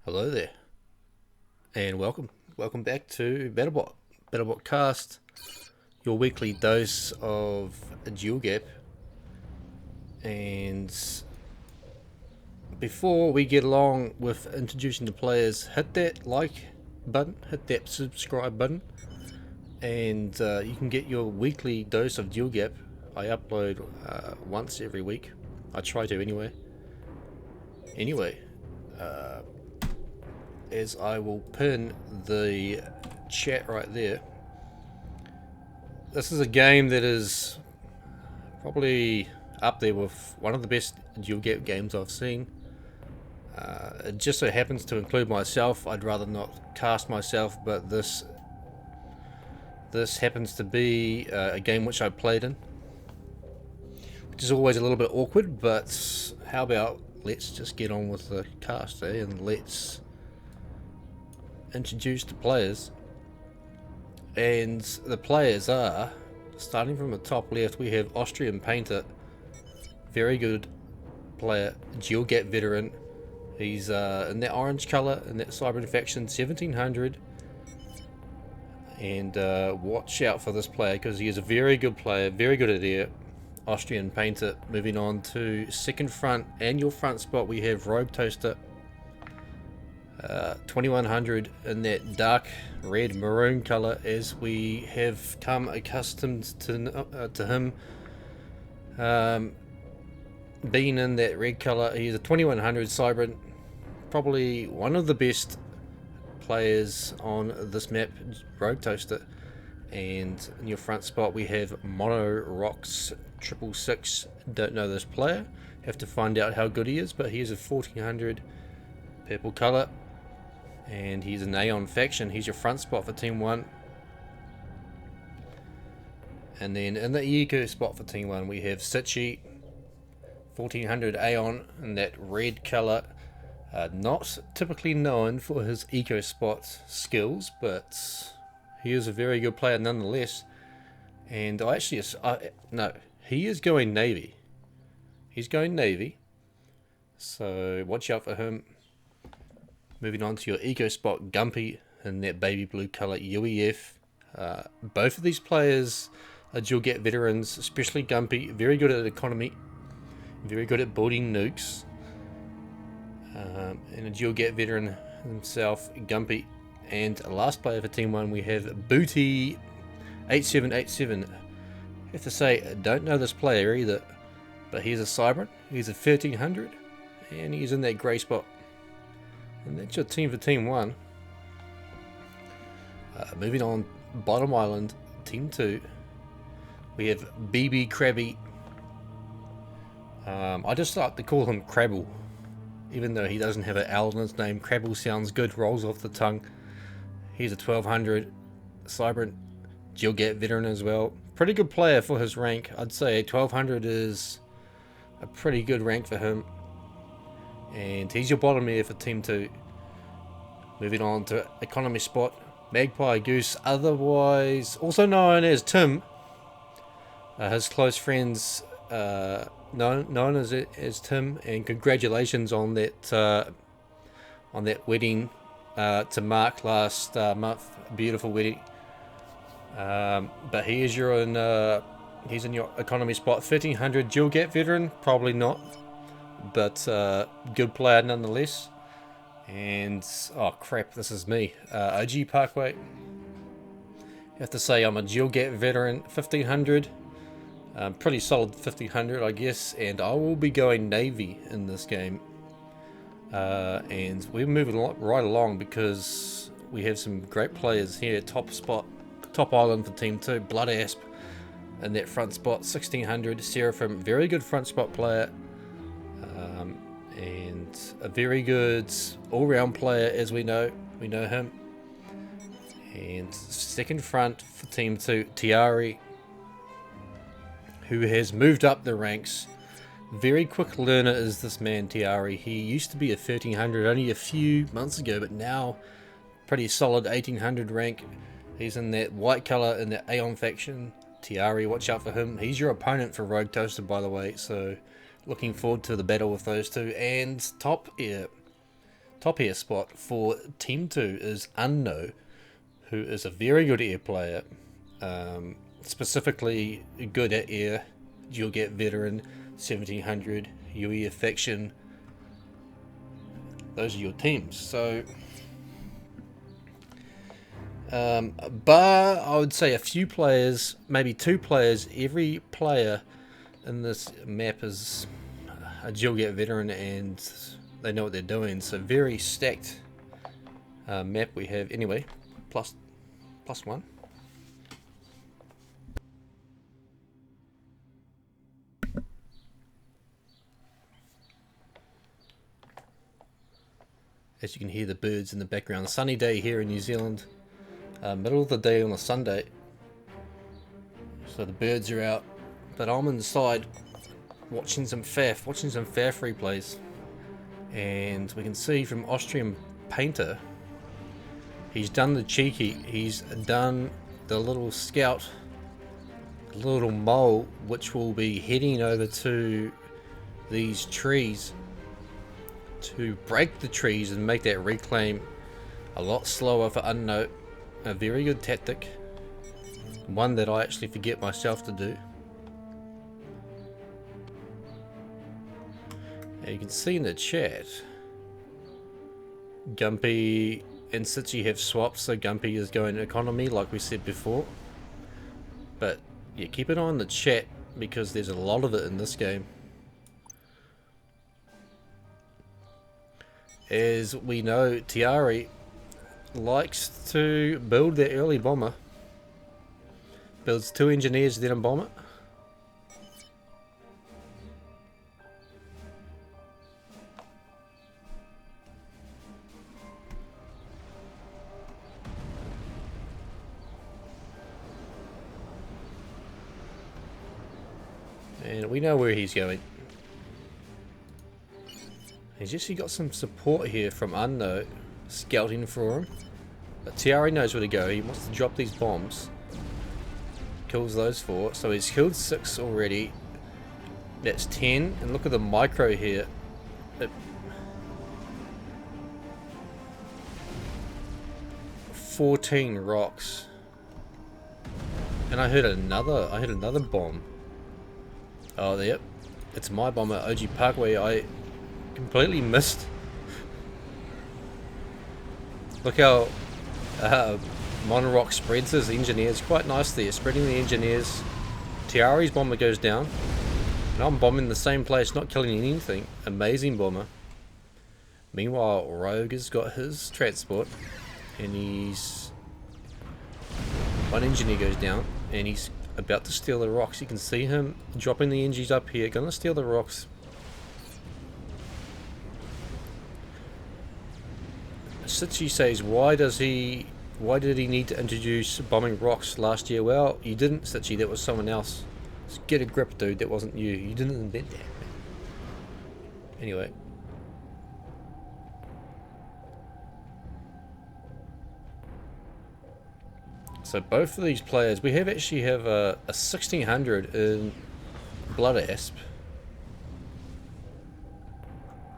Hello there, and welcome back to BattleBot Cast, your weekly dose of a dual gap. And before we get along with introducing the players, hit that like button, hit that subscribe button, and you can get your weekly dose of dual gap. I upload once every week. I try to anyway. Anyway, as I will pin the chat right there. This is a game that is probably up there with one of the best dual gap games I've seen. It just so happens to include myself. I'd rather not cast myself, but this happens to be a game which I played in, which is always a little bit awkward. But how about let's just get on with the cast, and let's introduce the players. And the players are, starting from the top left, we have Austrian Painter, very good player, dual gap veteran. He's in that orange colour, in that cyber infection, 1700. And watch out for this player because he is a very good player, very good at air. Austrian Painter. Moving on to second front and your front spot, we have Rogue Toaster, 2100 in that dark red maroon color, as we have come accustomed to him being in that red color. He's a 2100 Cybran, probably one of the best players on this map, Rogue Toaster. And in your front spot we have Mono Rocks 666. Don't know this player, have to find out how good he is, but he is a 1400 purple color. And he's an Aeon faction. He's your front spot for Team 1. And then in the Eco spot for Team 1, we have Sitchi, 1400 Aeon in that red colour. Not typically known for his Eco spot skills, but he is a very good player nonetheless. And no, he is going Navy. He's going Navy. So watch out for him. Moving on to your Eco spot, Gumpy in that baby blue colour, UEF. Both of these players are dual gap veterans, especially Gumpy. Very good at economy, very good at building nukes. And a dual gap veteran himself, Gumpy. And last player for Team 1, we have Booty 8787. I have to say, I don't know this player either, but he's a Cybran. He's a 1300, and he's in that grey spot. And that's your team for Team 1. Moving on, bottom island, Team 2. We have BB Krabby. I just like to call him Crabble. Even though he doesn't have an L in his name, Crabble sounds good, rolls off the tongue. He's a 1200 Cybran, dual gap veteran as well. Pretty good player for his rank. I'd say 1200 is a pretty good rank for him. And he's your bottom here for Team 2. Moving on to economy spot, Magpie Goose, otherwise also known as Tim. His close friends known as Tim, and congratulations on that wedding to Mark last month. Beautiful wedding. But he is he's in your economy spot, 1300 dual gap veteran, probably not, but good player nonetheless. And oh crap, this is me, OG Parkway. I have to say I'm a dual gap veteran, 1500, pretty solid 1500 I guess, and I will be going Navy in this game. And we're moving right along because we have some great players here. Top island for Team 2, Blood Asp in that front spot, 1600 Seraphim, very good front spot player. And a very good all-round player, as we know him. And second front for Team 2, Tiari, who has moved up the ranks. Very quick learner is this man, Tiari. He used to be a 1300 only a few months ago, but now pretty solid 1800 rank. He's in that white colour in the Aeon faction. Tiari, watch out for him. He's your opponent for Rogue Toaster, by the way, so looking forward to the battle with those two. And top, yeah, Top air spot for Team 2 is Unno, who is a very good air player. Specifically good at air. You'll get veteran, 1700, UE affection. Those are your teams. So, bar, I would say a few players, maybe 2 players, every player in this map is a Gilgat veteran and they know what they're doing. So very stacked map we have. Anyway, plus 1. As you can hear the birds in the background. Sunny day here in New Zealand. Middle of the day on a Sunday. So the birds are out. But I'm inside watching some faff replays. And we can see from Austrian Painter, he's done the cheeky. He's done the little scout, little mole, which will be heading over to these trees to break the trees and make that reclaim a lot slower for Unno. A very good tactic, one that I actually forget myself to do. And you can see in the chat, Gumpy and Sitchy have swapped, so Gumpy is going economy like we said before. But yeah, keep an eye on the chat because there's a lot of it in this game. As we know, Tiari likes to build their early bomber. Builds 2 engineers, then a bomber. And we know where he's going. He's actually got some support here from Unno, scouting for him. But Tiari knows where to go. He wants to drop these bombs. Kills those 4. So he's killed 6 already. That's 10. And look at the micro here. 14 rocks. And I heard another bomb. Oh, yep. It's my bomber, OG Parkway. I completely missed. Look how Monorock spreads his engineers quite nicely. Spreading the engineers. Tiari's bomber goes down. And I'm bombing the same place, not killing anything. Amazing bomber. Meanwhile, Rogue has got his transport. And he's... one engineer goes down. And he's about to steal the rocks. You can see him dropping the engies up here. Gonna steal the rocks. Sitchy says, why did he need to introduce bombing rocks last year? Well, you didn't, Sitchy, that was someone else. Just get a grip, dude, that wasn't you. You didn't invent that. Anyway. So both of these players, we actually have a 1600 in Blood Asp.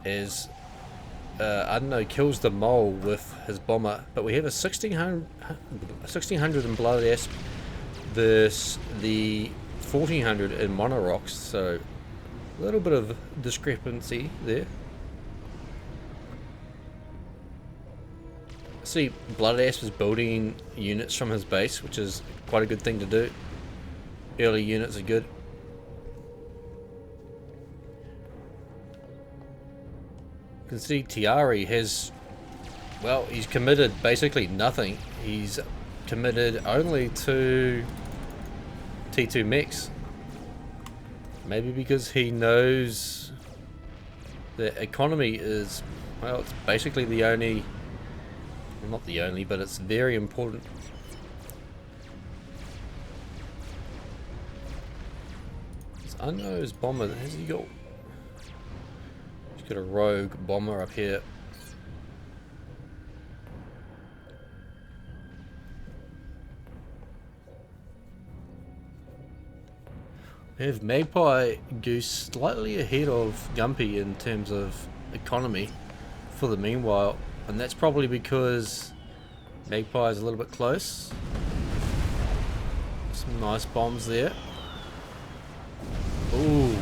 As I don't know, kills the mole with his bomber, but we have a 1600 in Blood Asp versus the 1400 in Monorox, so a little bit of discrepancy there. See, Blood Asp is building units from his base, which is quite a good thing to do. Early units are good. You can see Tiari has, well, he's committed basically nothing. He's committed only to T2 mechs. Maybe because he knows the economy is, well, it's basically the only, well, not the only, but it's very important. It's Unknown's bomber, has he got? Got a rogue bomber up here. We have Magpie Goose slightly ahead of Gumpy in terms of economy. for the meanwhile, and that's probably because Magpie is a little bit close. Some nice bombs there. Ooh.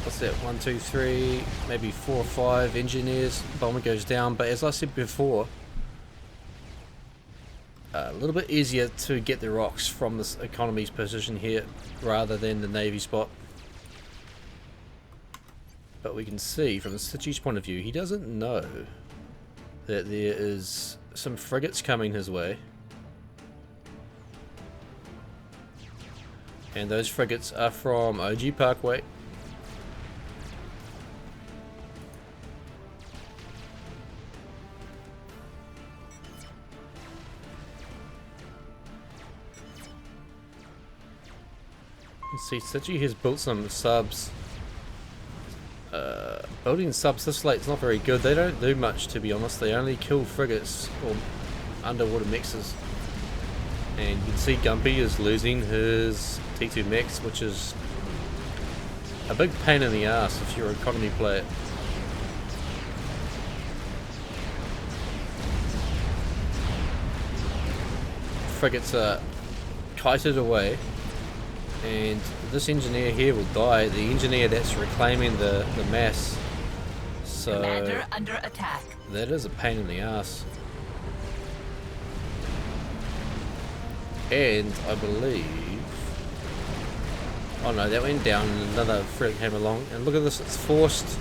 What's that? 1, 2, 3, maybe 4 or 5 engineers. Bomber goes down, but as I said before, a little bit easier to get the rocks from this economy's position here rather than the navy spot. But we can see from the Stitchy's point of view, he doesn't know that there is some frigates coming his way. And those frigates are from OG Parkway. You see, Stitchy has built some subs. Building subs this late's not very good. They don't do much, to be honest. They only kill frigates or underwater mexes. And you can see Gumpy is losing his T2 mex, which is a big pain in the ass if you're an economy player. Frigates are kited away, and this engineer here will die. The engineer that's reclaiming the mass. So Commander under attack. That is a pain in the ass. And I believe, oh no, that went down and another frigate came along. And look at this, it's forced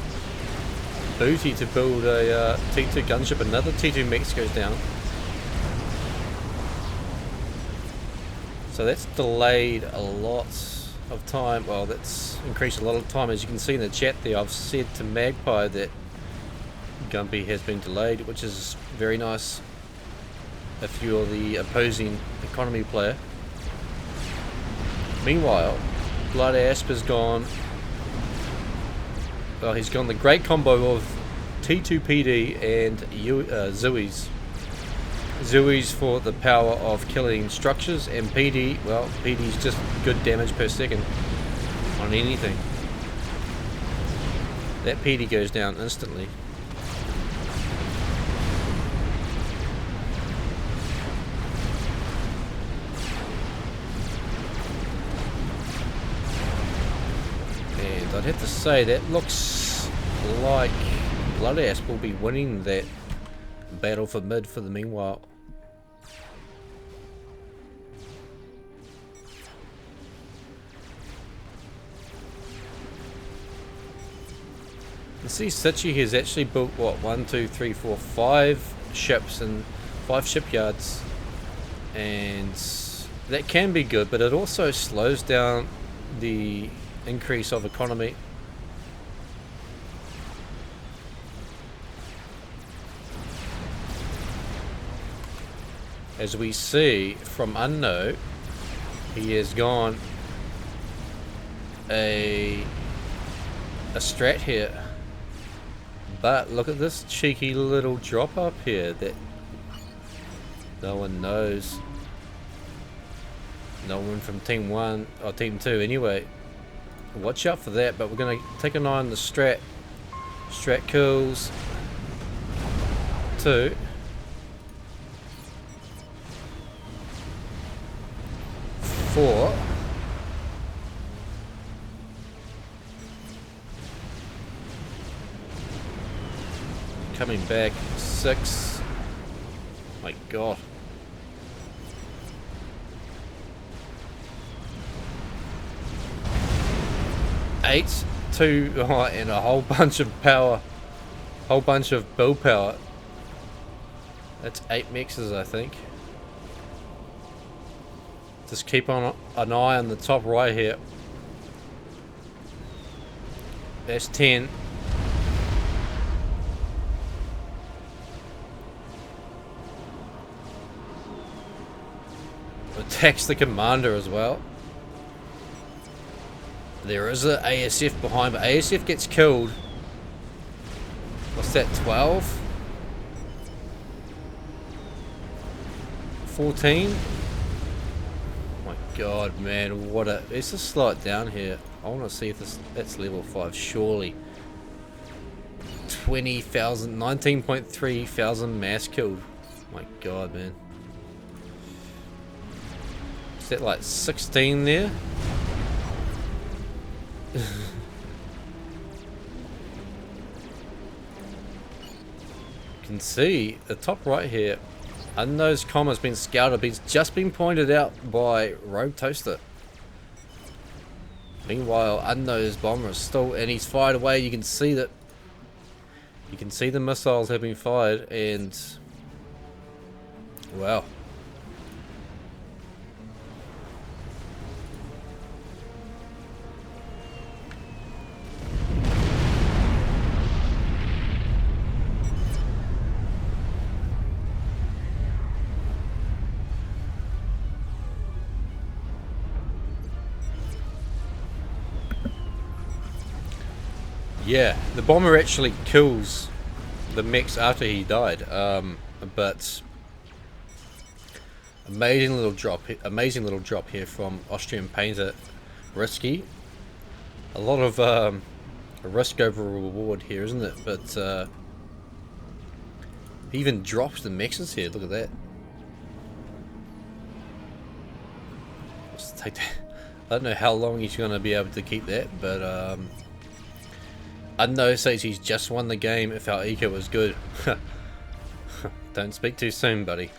Booty to build a T2 gunship. Another T2 mex goes down. So that's delayed a lot of time. Well, that's increased a lot of time. As you can see in the chat there, I've said to Magpie that Gumpy has been delayed, which is very nice if you're the opposing economy player. Meanwhile, Blood Asp has gone. Well, he's gone the great combo of T2PD and Zoes. Zoes for the power of killing structures, and PD, well, PD's just good damage per second on anything. That PD goes down instantly. And I'd have to say that looks like Blood Asp will be winning that battle for mid for the meanwhile. You see, Stitchy has actually built what, 1, 2, 3, 4, 5 ships and 5 shipyards, and that can be good, but it also slows down the increase of economy. As we see from Unknown, he has gone a strat here. But look at this cheeky little drop up here that no one knows. No one from Team 1 or Team 2 anyway. Watch out for that, but we're going to take an eye on the strat. Strat kills 2. Coming back 6. My god. 8, 2, oh, and a whole bunch of power. Whole bunch of build power. That's 8 mexes, I think. Just keep on an eye on the top right here. That's 10. Attacks the commander as well. There is an ASF behind, but ASF gets killed. What's that, 12? 14? Oh my god, man, what a... Let's just slow it down here. I want to see if that's level 5, surely. 20,000, 19.3 thousand mass killed. My god, man. Is that like 16 there? You can see the top right here. Unknown's comma's been scouted, but it's just been pointed out by Rogue Toaster. Meanwhile, Unknown's bomber is still, and he's fired away. You can see that. You can see the missiles have been fired, and wow. Yeah, the bomber actually kills the mechs after he died, but amazing little drop here from Austrian Painter. Risky, a lot of risk over reward here, isn't it? But he even drops the mechs here. Look at that. Let's take that. I don't know how long he's going to be able to keep that, but Unknown says he's just won the game if our eco was good. Don't speak too soon, buddy.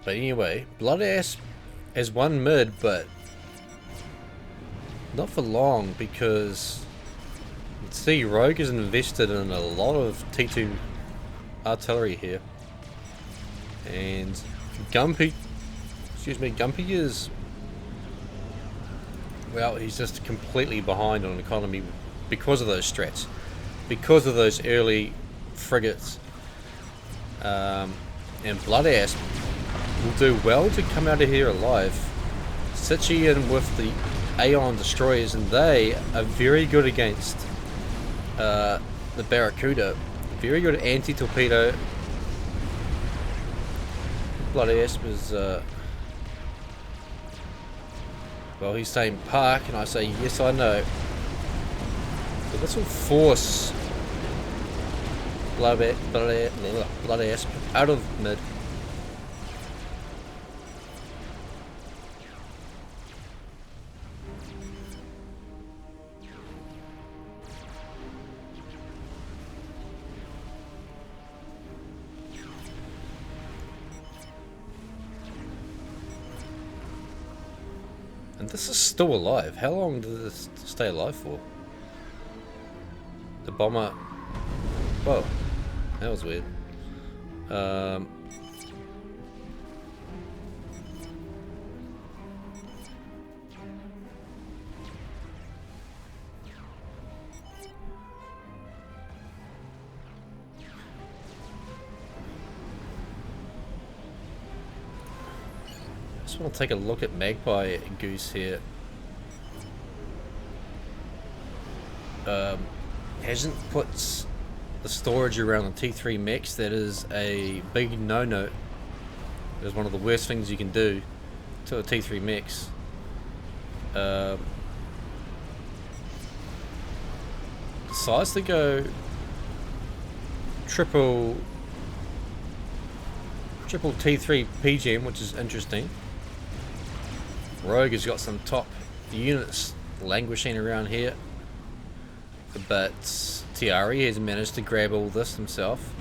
But anyway, Bloodass has won mid, but not for long, because let's see, Rogue is invested in a lot of T2 artillery here, and Gumpy is, well, he's just completely behind on economy because of those strats, because of those early frigates. And Bloodass will do well to come out of here alive. Sitchy in with the Aeon destroyers, and they are very good against the Barracuda. Very good anti-torpedo. Bloodass was well, he's saying park, and I say yes, I know. But this will force Bloodass out of mid. And this is still alive. How long did this stay alive for? The bomber. Whoa, that was weird. I just want to take a look at Magpie Goose here. Hasn't put the storage around the T3 mechs. That is a big no-no. It is one of the worst things you can do to a T3 mechs. Decides to go triple T3 PGM, which is interesting. Rogue has got some top units languishing around here, but Tiari has managed to grab all this himself.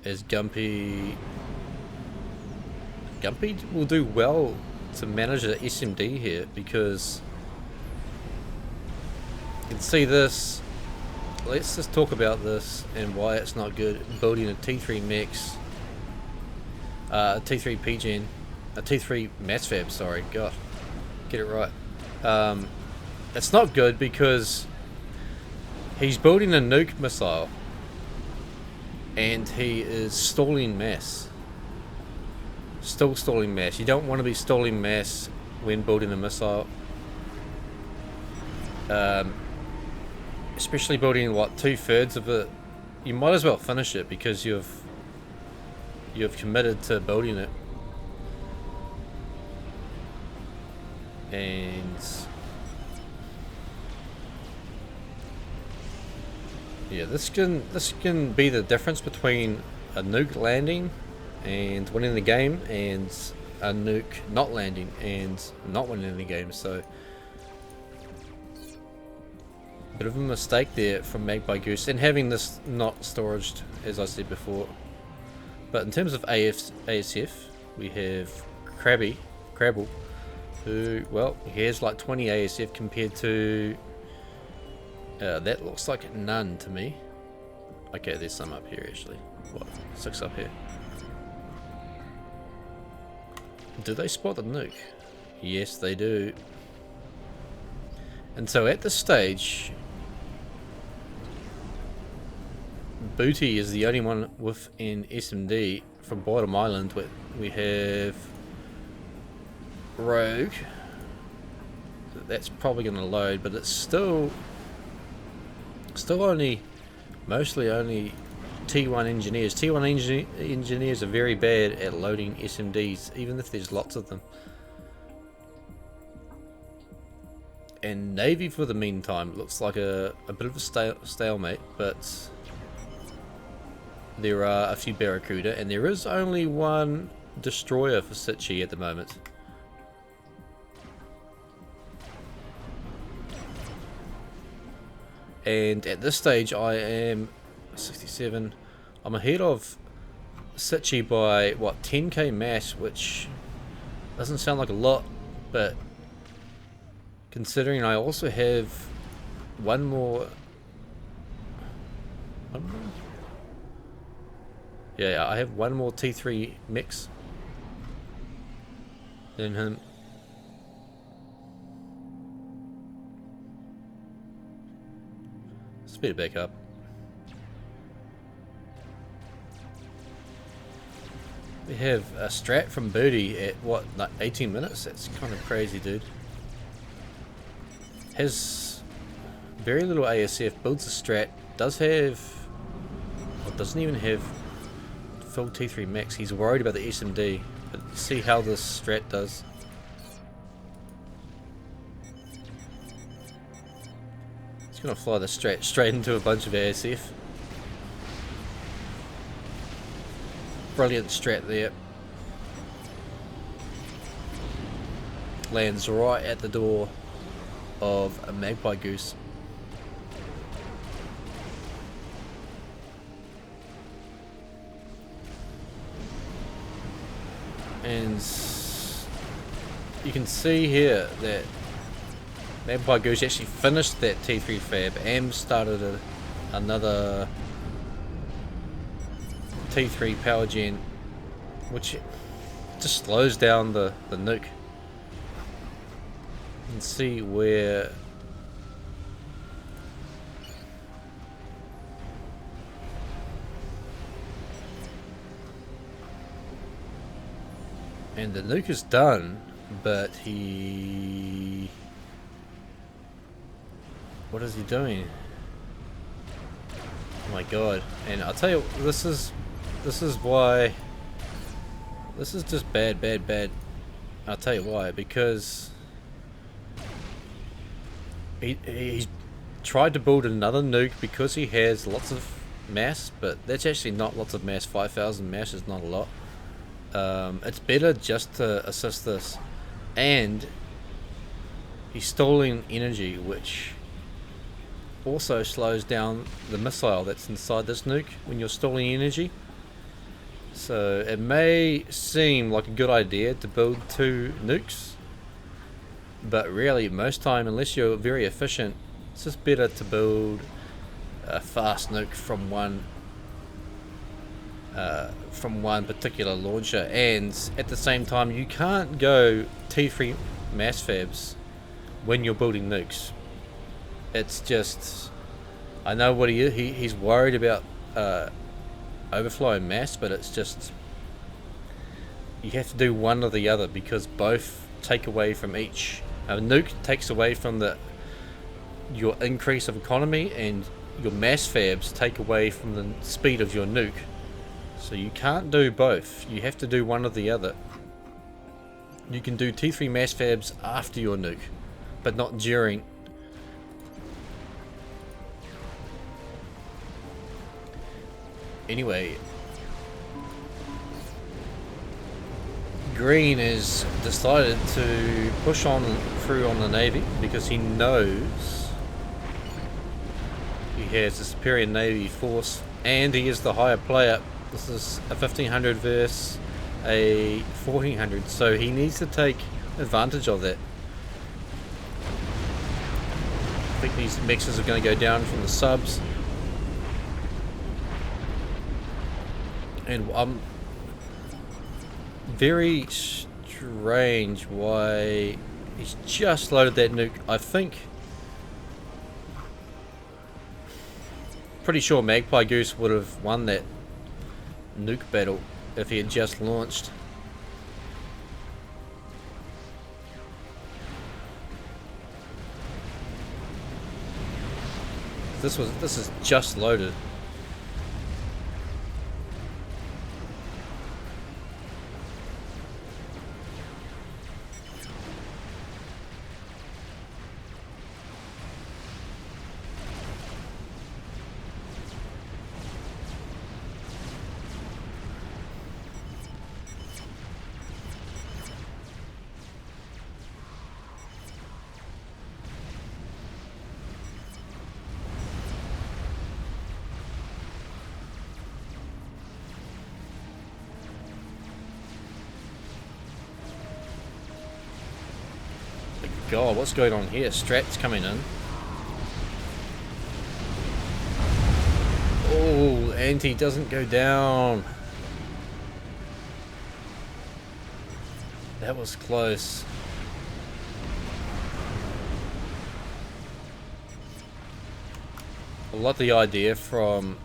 As Gumpy will do well to manage the SMD here, because you can see this. Let's just talk about this and why it's not good. Building a T3 mechs, a T3 PGen, a T3 mass fab, sorry, God, get it right. It's not good because he's building a nuke missile and he is stalling mass. Still stalling mass. You don't want to be stalling mass when building a missile. Especially building what, 2/3 of it. You might as well finish it because you've committed to building it. And yeah, this can be the difference between a nuke landing and winning the game, and a nuke not landing and not winning the game. So bit of a mistake there from Magpie Goose, and having this not storaged, as I said before. But in terms of ASF, we have Crabble, who, well, he has like 20 ASF compared to that looks like none to me. Okay, there's some up here actually. What, 6 up here? Do they spot the nuke? Yes, they do. And so at this stage, Booty is the only one with an SMD from Bottom Island. We have Rogue. That's probably going to load, but it's still mostly only T1 engineers. T1 engineers are very bad at loading SMDs, even if there's lots of them. And Navy, for the meantime, looks like a bit of a stalemate, but there are a few Barracuda, and there is only one destroyer for Sitchi at the moment. And at this stage I am 67. I'm ahead of Sitchi by what, 10k mass, which doesn't sound like a lot, but considering I also have one more. Yeah, I have one more T3 mix than him. Speed it back up. We have a strat from Booty at what, like 18 minutes? That's kind of crazy, dude. Has very little ASF, builds a strat, does have, well, doesn't even have full T3 max. He's worried about the SMD, but see how this strat does. He's gonna fly the strat straight into a bunch of ASF. Brilliant strat there. Lands right at the door of a Magpie Goose. And you can see here that Magpie Goose actually finished that T3 fab and started another T3 power gen, which just slows down the nuke. You can see where and the nuke is done, but what is he doing? Oh my god. And I'll tell you, this is why this is just bad. I'll tell you why, because he's tried to build another nuke because he has lots of mass, but that's actually not lots of mass. 5,000 mass is not a lot. It's better just to assist this, and he's stalling energy, which also slows down the missile that's inside this nuke when you're stalling energy. So it may seem like a good idea to build 2 nukes, but really most time, unless you're very efficient, it's just better to build a fast nuke from one particular launcher. And at the same time, you can't go T3 mass fabs when you're building nukes. It's just, I know what he is. He's worried about overflowing mass, but it's just, you have to do one or the other, because both take away from each. A nuke takes away from your increase of economy, and your mass fabs take away from the speed of your nuke. So you can't do both. You have to do one or the other. You can do T3 mass fabs after your nuke, but not during. Anyway, Green has decided to push on through on the Navy because he knows he has a superior Navy force and he is the higher player. This is a 1500 versus a 1400, so he needs to take advantage of that. I think these mixers are going to go down from the subs. And very strange why he's just loaded that nuke. I think, pretty sure Magpie Goose would have won that nuke battle if he had just launched. This is just loaded. God, what's going on here? Strat's coming in. Oh, and he doesn't go down. That was close. I like the idea from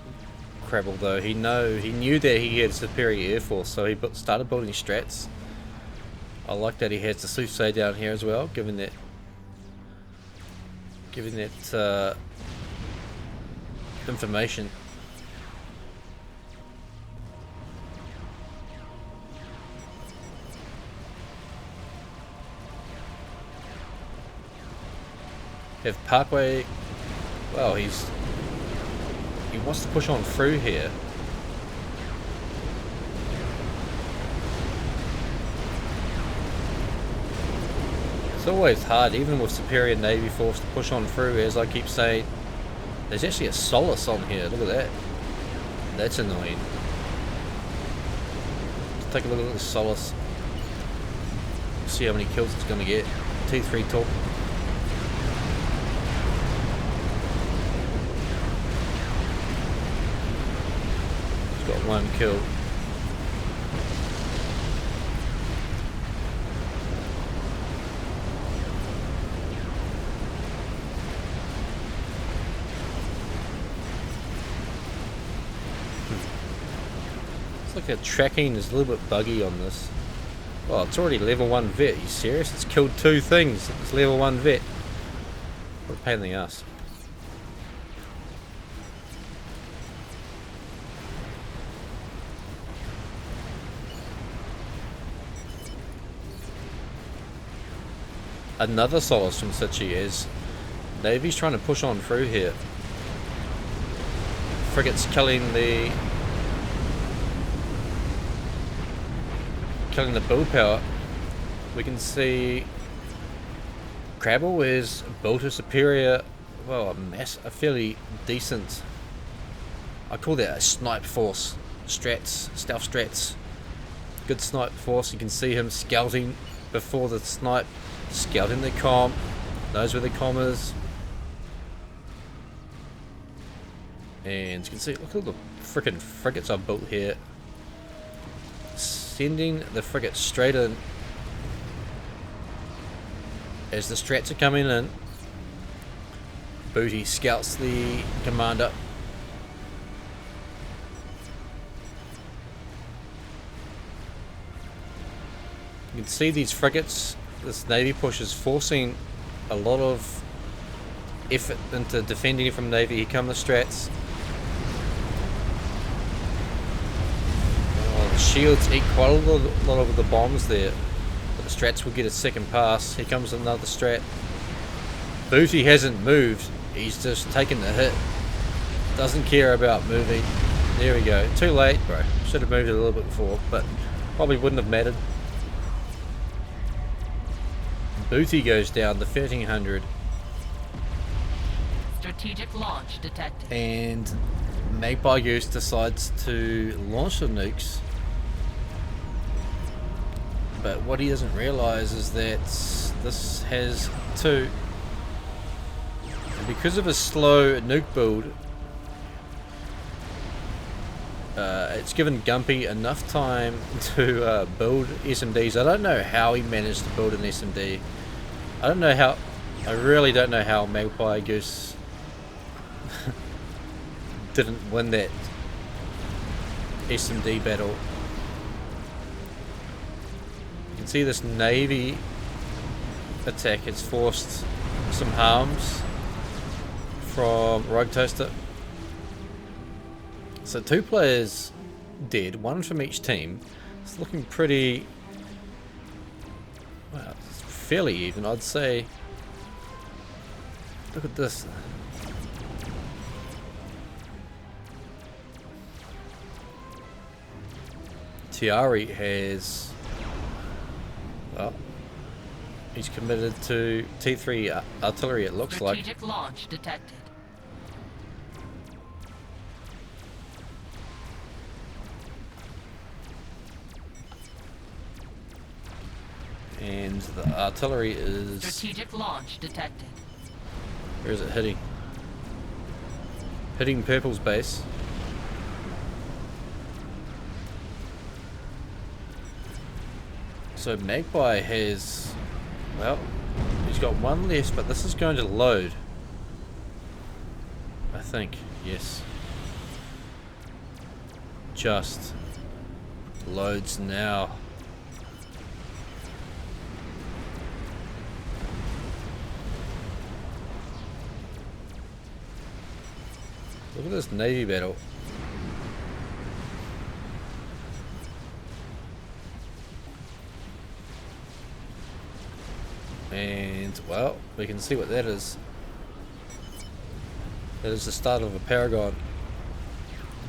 Crabble though. He knew that he had superior air force, so he started building strats. I like that he has the Soothsay down here as well, given that information. Have Parkway. Well, he wants to push on through here. It's always hard, even with superior Navy force, to push on through, as I keep saying. There's actually a Solace on here, look at that. That's annoying. Let's take a look at this Solace. See how many kills it's going to get. T3 top. It's got one kill. The tracking is a little bit buggy on this. Well, it's already level 1 vet. Are you serious? It's killed 2 things. It's level 1 vet. What a pain in the ass. Another Solace from Sichi is Navy's trying to push on through here. Frigates killing the build power. We can see Crabble is built a superior, well, a fairly decent, I call that a snipe force. Strats, stealth strats. Good snipe force. You can see him scouting before the snipe, scouting the comm, knows where the comm is. And you can see, look at the freaking frigates I've built here. Sending the frigate straight in as the strats are coming in. Booty scouts the commander. You can see these frigates, this Navy push is forcing a lot of effort into defending from Navy. Here come the strats. Shields eat quite a lot of the bombs there, but The strats will get a second pass. Here comes another strat. Booty hasn't moved. He's just taken the hit. Doesn't care about moving. There we go. Too late, bro. Should have moved it a little bit before, but probably wouldn't have mattered. Booty goes down to 1300. Strategic launch detected. And Magpie Goose decides to launch the nukes. But what he doesn't realise is that this has two. And because of a slow nuke build, it's given Gumpy enough time to build SMDs. I don't know how he managed to build an SMD. I don't know how. I really don't know how Magpie Goose didn't win that SMD battle. You can see this Navy attack has forced some harms from Rogue Toaster. So 2 players dead, 1 from each team. It's looking pretty, well, it's fairly even, I'd say. Look at this. Tiari has, well, he's committed to T3 artillery, it looks like. Strategic launch detected. And the artillery is... Strategic launch detected. Where is it hitting? Hitting Purple's base. So Magpie has... Well, he's got 1 left, but this is going to load. I think, yes. Just loads now. Look at this Navy battle. And, well, we can see what that is. That is the start of a Paragon.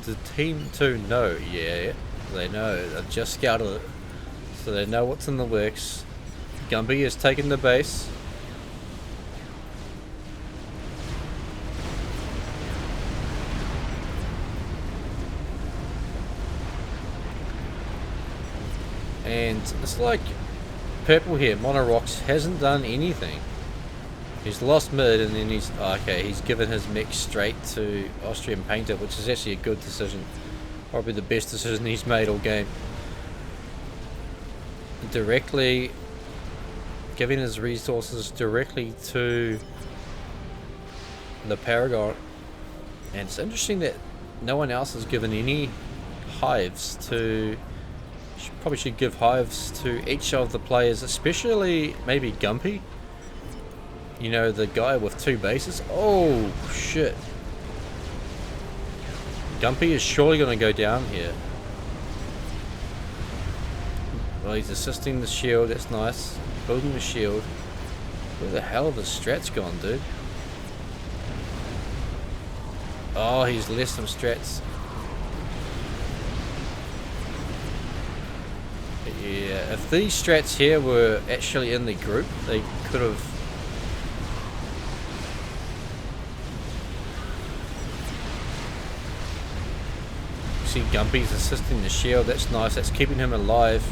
Did Team 2 know? Yeah, they know. They've just scouted it. So they know what's in the works. Gumby has taken the base. And it's like Purple here, Monorox hasn't done anything. He's lost mid and then he's... Oh, okay, he's given his mech straight to Austrian Painter, which is actually a good decision. Probably the best decision he's made all game. Directly giving his resources directly to the Paragon. And it's interesting that no one else has given any hives to... Probably should give hives to each of the players, especially maybe Gumpy. You know, the guy with 2 bases. Oh, shit. Gumpy is surely going to go down here. Well, he's assisting the shield. That's nice. Building the shield. Where the hell have the strats gone, dude? Oh, he's left some strats. Yeah, if these strats here were actually in the group, they could have... See, Gumpy's assisting the shield. That's nice. That's keeping him alive.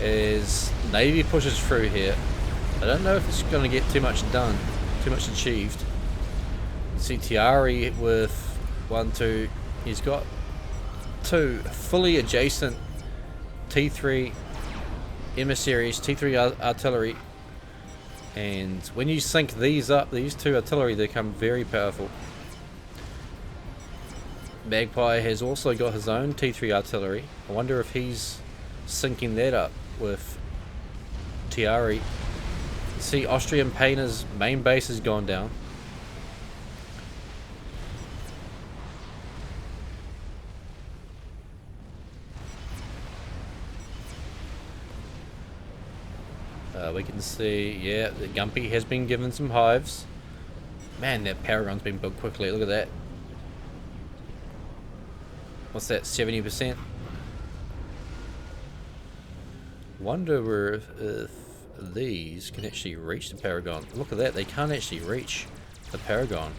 As Navy pushes through here. I don't know if it's going to get too much done. Too much achieved. See, Tiari with 1, 2. He's got 2 fully adjacent T3 emissaries, T3 artillery, and when you sync these up, these 2 artillery, they become very powerful. Magpie has also got his own T3 artillery. I wonder if he's syncing that up with Tiari. See, Austrian Painter's main base has gone down. We can see, yeah, the Gumpy has been given some hives. Man, that Paragon's been built quickly. Look at that. What's that, 70%? Wonder if these can actually reach the Paragon. Look at that, they can't actually reach the Paragon.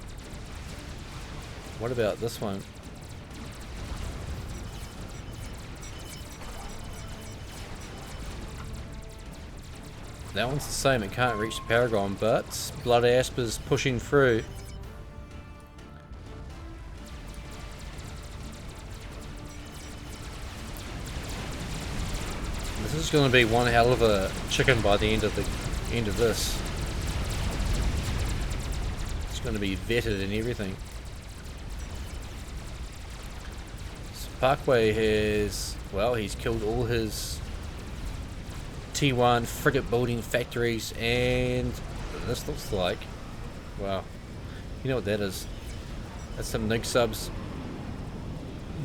What about this one? That one's the same, it can't reach the Paragon, but Blood Asp is pushing through. This is going to be one hell of a chicken by the end of this. It's going to be vetted and everything. So Parkway has, well, he's killed all his T1 frigate building factories, and this looks like, wow, you know what that is? That's some nuke subs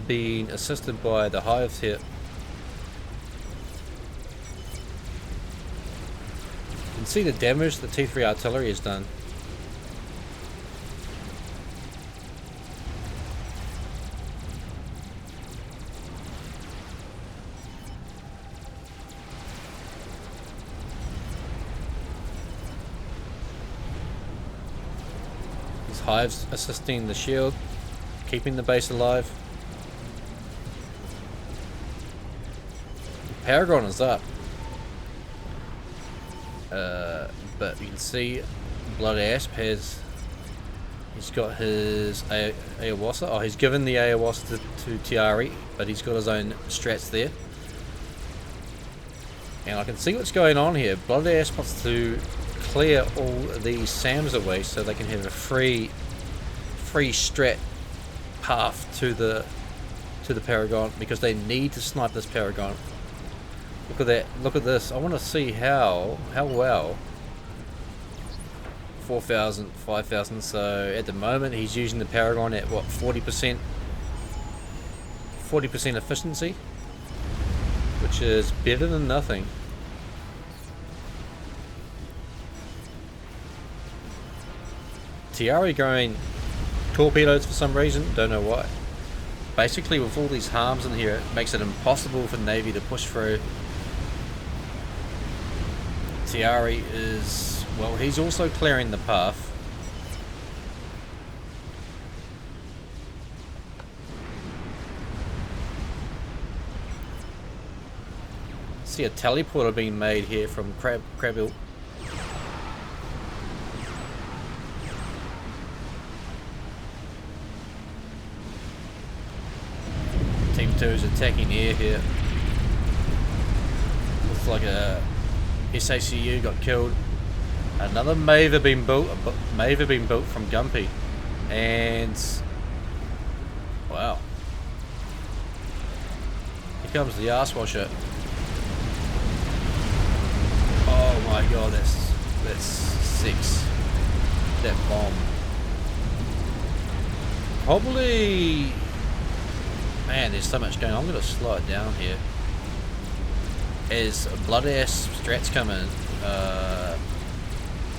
being assisted by the hives here. You can see the damage the T3 artillery has done. These hives assisting the shield, keeping the base alive. Paragon is up. But you can see Blood Asp he's got his Ayahuasca. Oh, he's given the Ayahuasca to Tiari, but he's got his own strats there. And I can see what's going on here. Blood Asp wants to clear all these SAMs away so they can have a free strat path to the Paragon, because they need to snipe this Paragon. Look at that, look at this. I want to see how well. 4,000, 5,000, so at the moment he's using the Paragon at what, 40% efficiency, which is better than nothing. Tiari going torpedoes for some reason, don't know why. Basically with all these harms in here, it makes it impossible for Navy to push through. Tiari is, well, he's also clearing the path. See a teleporter being made here from Crabbill. Team 2 is attacking air here. Looks like a SACU got killed. Another Maver being built, from Gumpy, and wow, here comes the ass washer. Oh my god, that's 6. That bomb. Probably, man, there's so much going on. I'm gonna slow it down here. As Blood Asp strats come in,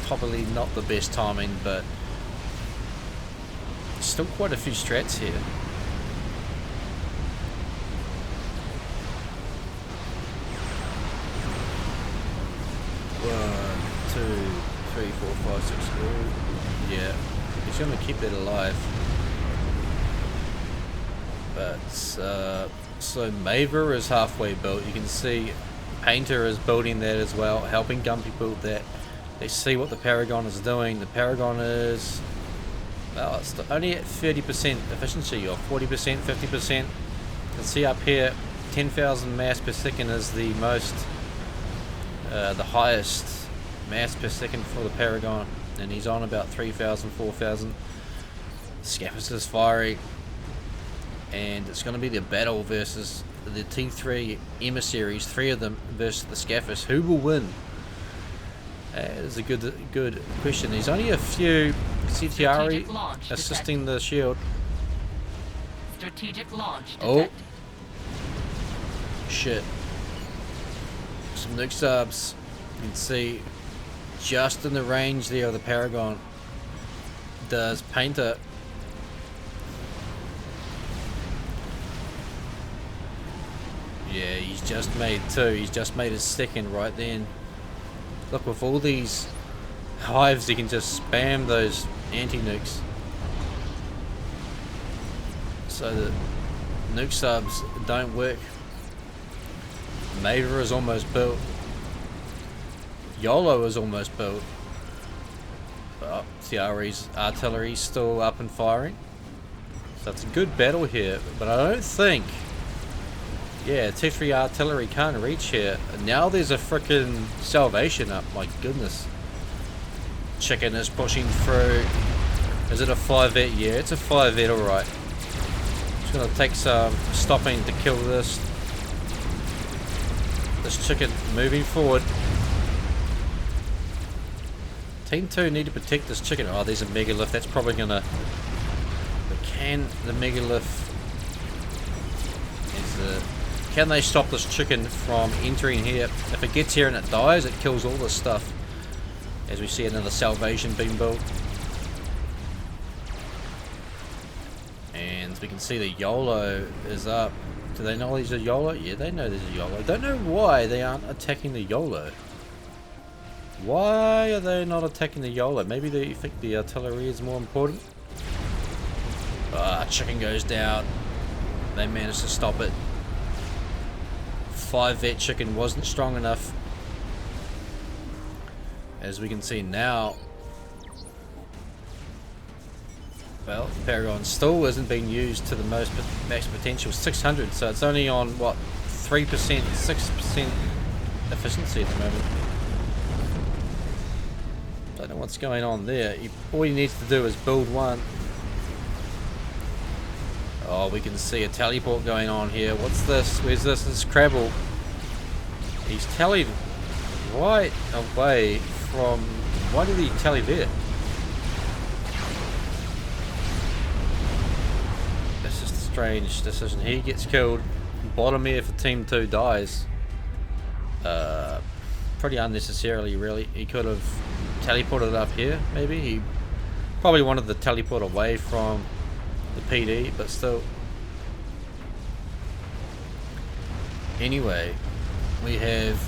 probably not the best timing, but still quite a few strats here. One, two, three, four, five, six. Oh, yeah, he's going to keep it alive. But so Maver is halfway built. You can see Painter is building that as well, helping Gumpy build that. They see what the Paragon is doing. The Paragon is, well, it's only at 30% efficiency, or 40%, 50%. You can see up here, 10,000 mass per second is the most, the highest mass per second for the Paragon, and he's on about 3,000, 4,000. Scaffers is firing, and it's going to be the battle versus the T3 emissaries, 3 of them versus the Scaffers. Who will win? That is a good question. There's only a few. Tiari assisting the shield. Strategic launch Oh detected. shit! Some nuke subs. You can see just in the range there of the Paragon does Painter. Yeah, he's just made two. He's just made his second right then. Look, with all these hives, he can just spam those anti-nukes. So that nuke subs don't work. Maver is almost built. Yolo is almost built. But Tiari's artillery's still up and firing. So it's a good battle here. But I don't think... Yeah, T3 artillery can't reach here. And now there's a frickin' salvation up. My goodness. Chicken is pushing through. Is it a 5-vet? Yeah, it's a 5-vet, alright. It's gonna take some stopping to kill this chicken moving forward. Team 2 need to protect this chicken. Oh, there's a megalith. That's probably gonna... But can the megalith... Can they stop this chicken from entering here? If it gets here and it dies, it kills all this stuff. As we see another salvation being built. And we can see the YOLO is up. Do they know there's a YOLO? Yeah, they know there's a YOLO. I don't know why they aren't attacking the YOLO. Why are they not attacking the YOLO? Maybe they think the artillery is more important? Ah, chicken goes down. They managed to stop it. 5-vet chicken wasn't strong enough. As we can see now. Well, Paragon still isn't being used to the max potential, 600, so it's only on, what, 3%, 6% efficiency at the moment. Don't know what's going on there. All he needs to do is build one. Oh, we can see a teleport going on here. What's this? Where's this? This is Crabble. He's tallied right away from... Why did he tally there? That's just a strange decision. He gets killed. Bottom here for Team 2 dies. Pretty unnecessarily, really. He could have teleported up here, maybe. He probably wanted to teleport away from the PD, but still. Anyway, we have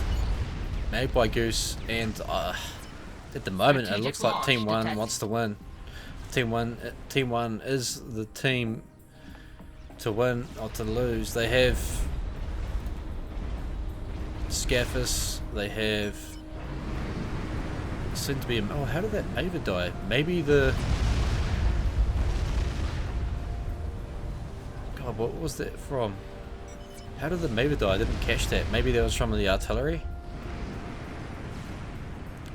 Magpie Goose, and at the moment it looks like Team 1 wants to win. Team 1 is the team to win or to lose. They have Scaffus, they have seem to be a... Oh, how did that Maver die? Maybe the... God, what was that from? How did the Maver die? I didn't catch that. Maybe that was from the artillery.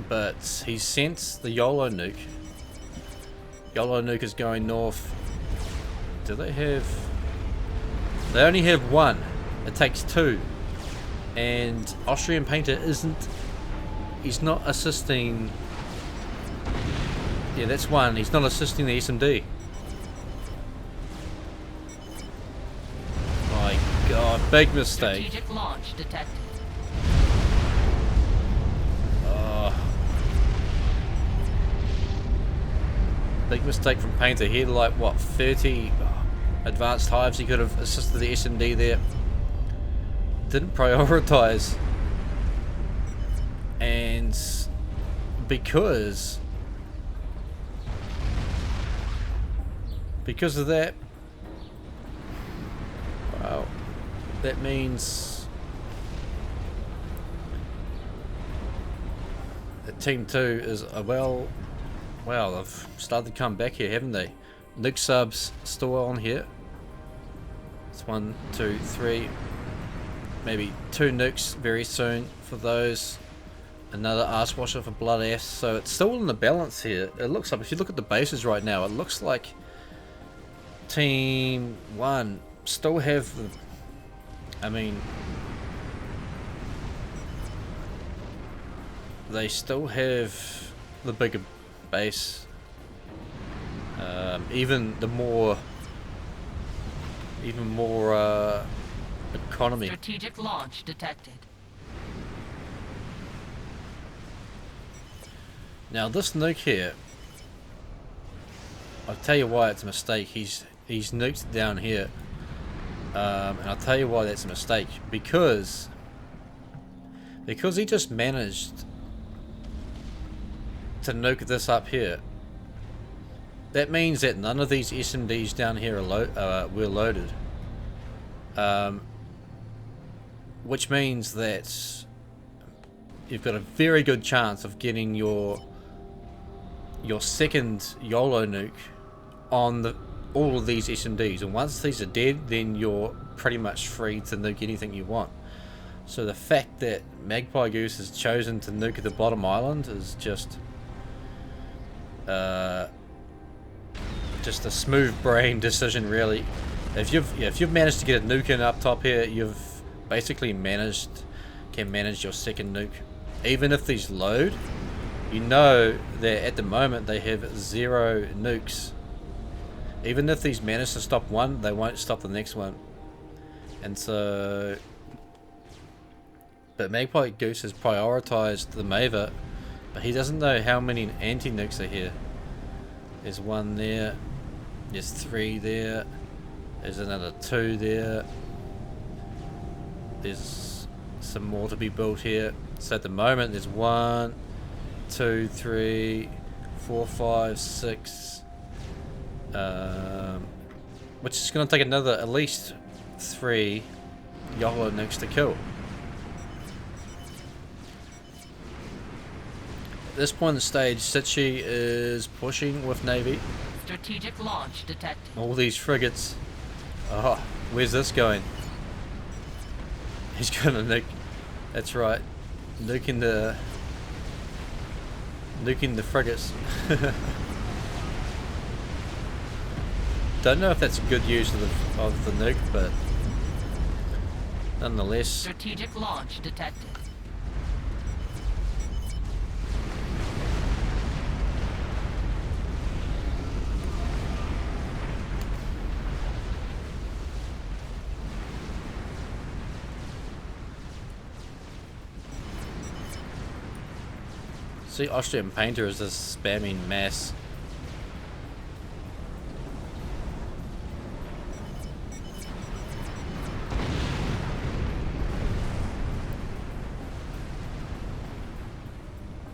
But he sent the Yolo nuke. Yolo nuke is going north. Do they have... They only have one. It takes two. And Austrian Painter isn't... He's not assisting... Yeah, that's one. He's not assisting the SMD. My God, big mistake. Strategic launch detected. Big mistake from Painter. He had like, what, 30 advanced hives. He could have assisted the SMD there. Didn't prioritize. And because of that, wow, that means that Team 2 is well, they've started to come back here, haven't they? Nuke subs still on here. It's 1, 2, 3, maybe 2 nukes very soon for those. Another arse washer for Blood Ass. So it's still in the balance here. It looks like, if you look at the bases right now, it looks like Team 1 still have the, I mean, they still have the bigger base. Even more economy. Strategic launch detected. Now this nuke here, I'll tell you why it's a mistake. He's nuked down here, and I'll tell you why that's a mistake. Because he just managed to nuke this up here. That means that none of these SMDs down here are were loaded, which means that you've got a very good chance of getting your second YOLO nuke on all of these SMDs, and once these are dead, then you're pretty much free to nuke anything you want. So the fact that Magpie Goose has chosen to nuke the bottom island is just a smooth brain decision, really. If you've managed to get a nuke in up top here, you've basically can manage your second nuke. Even if these load, you know that at the moment they have 0 nukes. Even if these manage to stop one, they won't stop the next one. And so, but Magpie Goose has prioritized the Maver, but he doesn't know how many anti-nukes are here. There's 1 there, there's 3 there, there's another 2 there, there's some more to be built here. So at the moment there's 1, 2, 3, 4, 5, 6, which is going to take another at least 3 YOLO nukes to kill. At this point in the stage, Sitchi is pushing with Navy. Strategic launch detected. All these frigates. Oh, where's this going? He's gonna nuke. That's right, nuking the frigates. Don't know if that's a good use of the nuke, but nonetheless. Strategic launch detected. See, Austrian Painter is this spamming mass.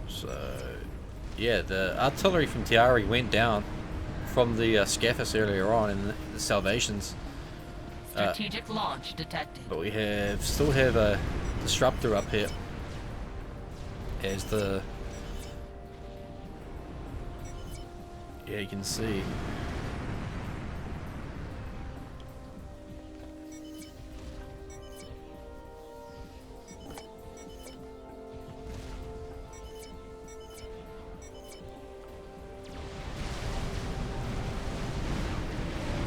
So, yeah, the artillery from Tiari went down from the Scaffus earlier on in the Salvations. Strategic launch detected. But we still have a disruptor up here as the. Yeah, you can see.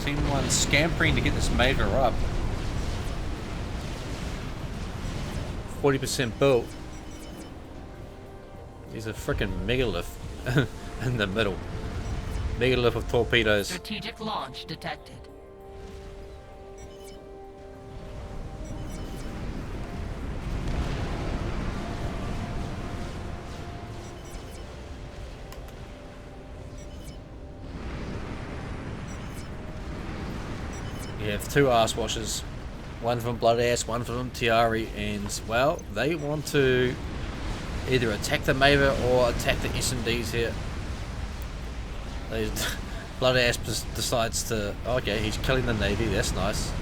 Team 1 scampering to get this Maver up. 40% built. There's a freaking megalith in the middle. Megalith of torpedoes. Strategic launch detected. You have 2 ass washers. One from Blood Ass, one from Tiari, and well, they want to either attack the Maver or attack the SMDs here. Blood Ass decides to. Okay, he's killing the Navy. That's nice.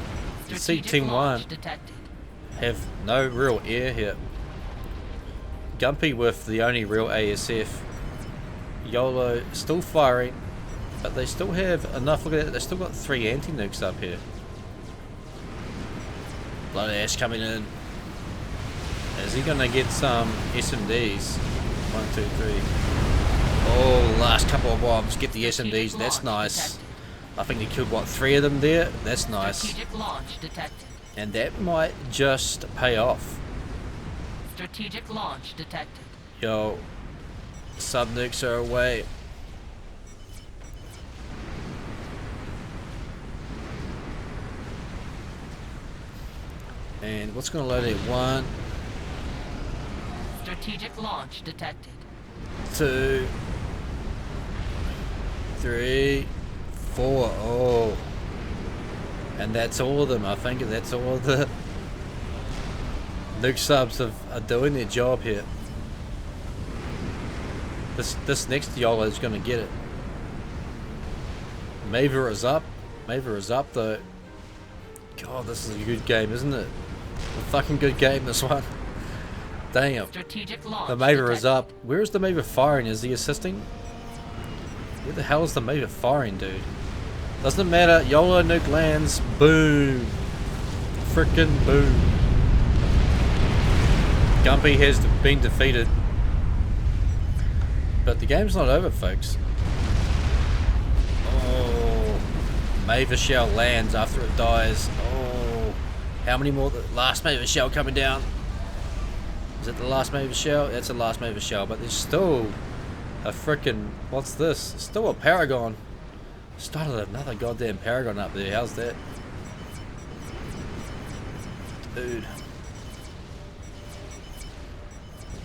You see, Team 1 have no real air here. Gumpy with the only real ASF. YOLO still firing, but they still have enough. Look at that. They still got 3 anti-nukes up here. Blood Ash coming in. Is he gonna get some SMDs? 1, 2, 3. Oh, last couple of bombs. Get the SMDs. That's nice. I think he killed, what, 3 of them there? That's nice. And that might just pay off. Strategic launch detected. Yo, sub nukes are away. And what's going to load it? 1. Strategic launch detected. 2, 3, 4. Oh. And that's all of them. I think that's all of the nuke subs are doing their job here. This next Yolo is going to get it. Maver is up. Maver is up though. God, this is a good game, isn't it? A fucking good game, this one. Damn. Strategic launch The Maver detected. is up. Where is the Maver firing? Is he assisting? Where the hell is the Maver firing, dude? Doesn't matter. Yolo nuke lands. Boom. Frickin' boom. Gumpy has been defeated. But the game's not over, folks. Oh. Maver shell lands after it dies. Oh. How many more? The last Maver shell coming down. Is it the last Maver shell? That's the last Maver shell. But there's still a frickin'... What's this? Still a Paragon. Started another goddamn Paragon up there. How's that? Dude.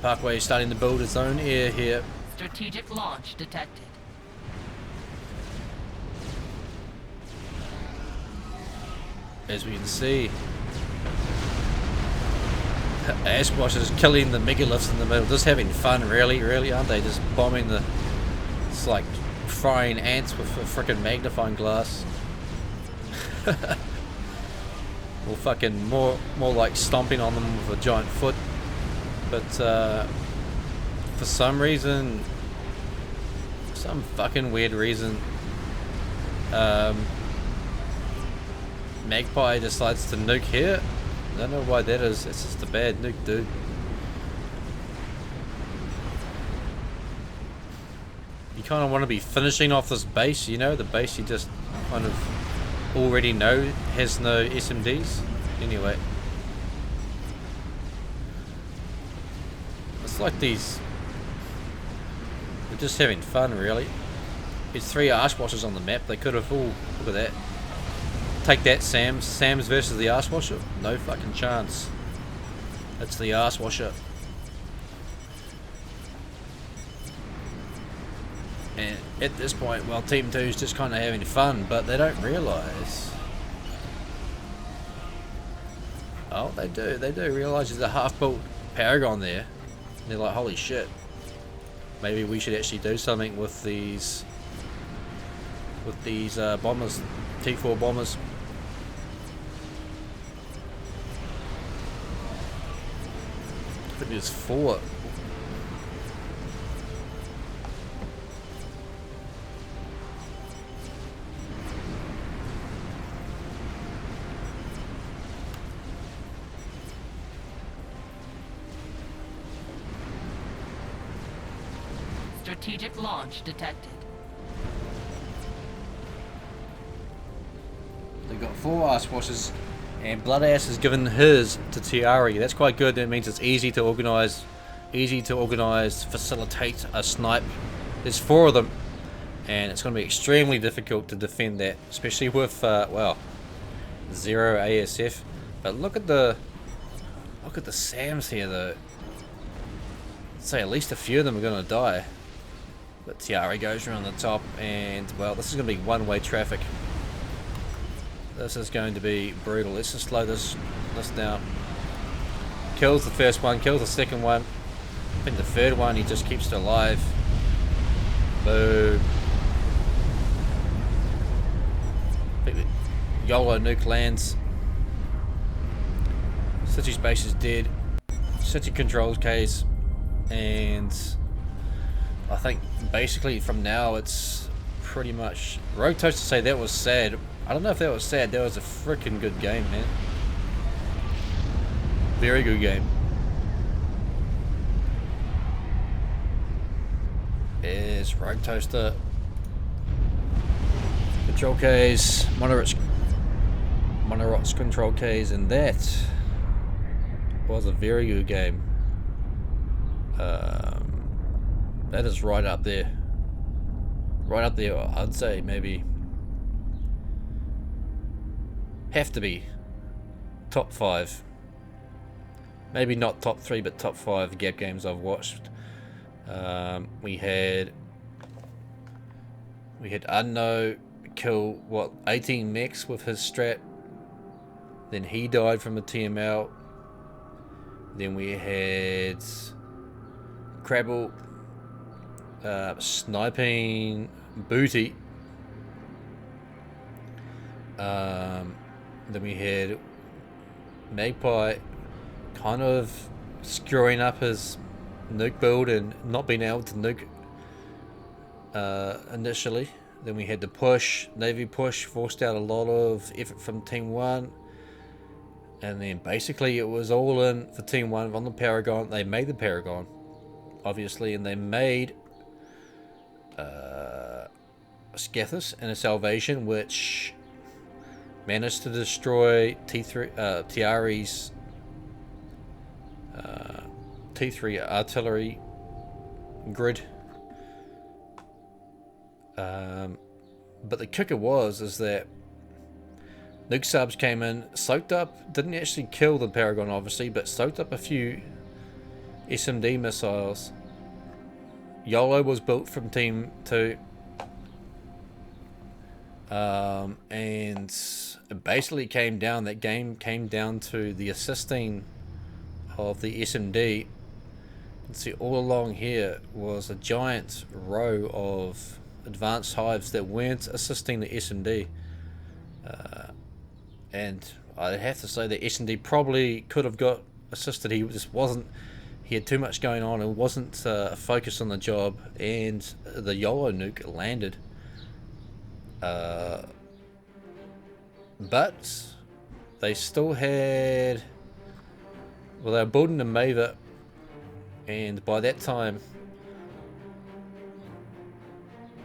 Parkway is starting to build its own air here. Strategic launch detected. As we can see. Ashwash is killing the megaliths in the middle. Just having fun, really, aren't they? Just bombing the... It's like frying ants with a freaking magnifying glass. Or fucking more like stomping on them with a giant foot. But for some reason, some fucking weird reason, Magpie decides to nuke here. I don't know why that is. It's just a bad nuke, dude. You kind of want to be finishing off this base, you know, the base you just kind of already know has no SMDs. Anyway, it's like these. They're just having fun, really. There's 3 Archwashers on the map. They could have all. Look at that. Take that, Sam's. Sam's versus the Archwasher? No fucking chance. It's the Archwasher. And at this point, well, Team 2 is just kind of having fun, but they don't realise. Oh, they do. They do realise there's a half-built Paragon there. And they're like, holy shit. Maybe we should actually do something with these bombers, T4 bombers. I think there's 4. Strategic launch detected. They've got 4 Archwashers, and Bloodass has given his to Tiari. That's quite good. That means it's easy to organise, facilitate a snipe. There's 4 of them, and it's going to be extremely difficult to defend that, especially with well, 0 ASF. But look at the SAMs here, though. I'd say at least a few of them are going to die. But Tiari goes around the top, and well, this is going to be one-way traffic. This is going to be brutal. Let's just slow this down. Kills the first one, kills the second one. I think the third one he just keeps it alive. Boom. I think the Yolo nuke lands. City's base is dead. City controls case. And I think basically from now it's pretty much... Rogue Toast to say that was sad. I don't know if that was sad. That was a freaking good game, man. Very good game. Is Rogue Toaster. Control keys. Monorot's control keys, and that was a very good game. That is right up there. Right up there, I'd say maybe. Have to be top 5. Maybe not top 3, but top 5 Gap games I've watched. We had Unknown kill, what, 18 mechs with his strat. Then he died from a TML. Then we had Crabble sniping Booty. Then we had Magpie kind of screwing up his nuke build and not being able to nuke initially. Then we had the push, Navy push, forced out a lot of effort from Team 1. And then basically it was all in for Team 1 on the Paragon. They made the Paragon, obviously, and they made a Scathus and a Salvation, which managed to destroy Tiari's T3 artillery grid. But the kicker is that nuke subs came in, soaked up, didn't actually kill the Paragon obviously, but soaked up a few SMD missiles. Yolo was built from Team 2. And it basically that game came down to the assisting of the SMD. You can see all along here was a giant row of advanced hives that weren't assisting the SMD. And I'd have to say that SMD probably could have got assisted. He just wasn't. He had too much going on and wasn't focused on the job. And the YOLO nuke landed. But they still had. Well, they were building a Maver, and by that time,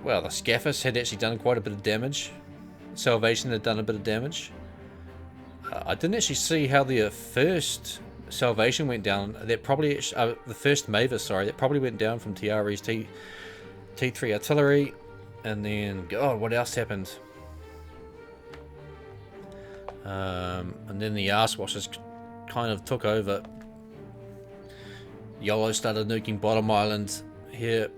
well, the Scathus had actually done quite a bit of damage. Salvation had done a bit of damage. I didn't actually see how the first Salvation went down. That probably the first Maver, sorry, that probably went down from Tiari's T3 artillery, and then God, what else happened? And then the arse washers kind of took over. YOLO started nuking bottom island here.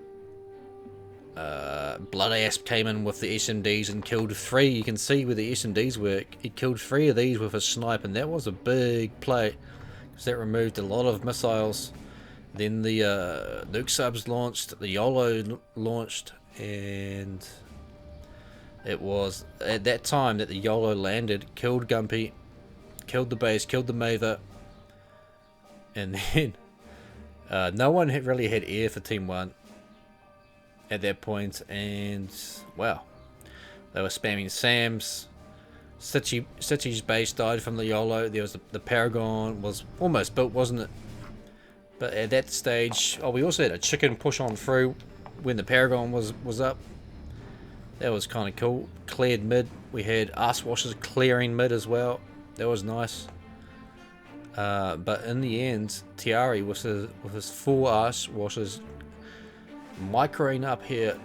Blood Asp came in with the SMDs and killed 3. You can see where the SMDs were. He killed 3 of these with a snipe, and that was a big play because that removed a lot of missiles. Then the nuke subs launched, the YOLO launched, and it was at that time that the YOLO landed, killed Gumpy, killed the base, killed the Maver, and then no one really had air for Team 1 at that point, and wow, they were spamming SAMs. Stitchy's base died from the YOLO. There was the Paragon was almost built, wasn't it? But at that stage, we also had a chicken push on through when the Paragon was up. That was kind of cool. Cleared mid. We had arse washers clearing mid as well. That was nice. But in the end, Tiari with his full arse washers microing up here,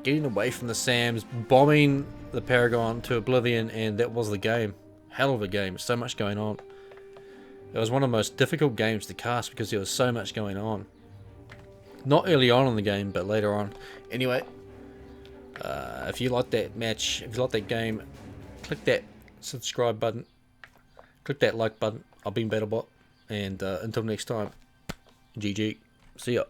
getting away from the SAMs, bombing the Paragon to oblivion, and that was the game. Hell of a game. So much going on. It was one of the most difficult games to cast because there was so much going on. Not early on in the game, but later on. Anyway, if you like that match, if you like that game, click that subscribe button, click that like button. I've been BattleBot, and until next time, GG. See ya.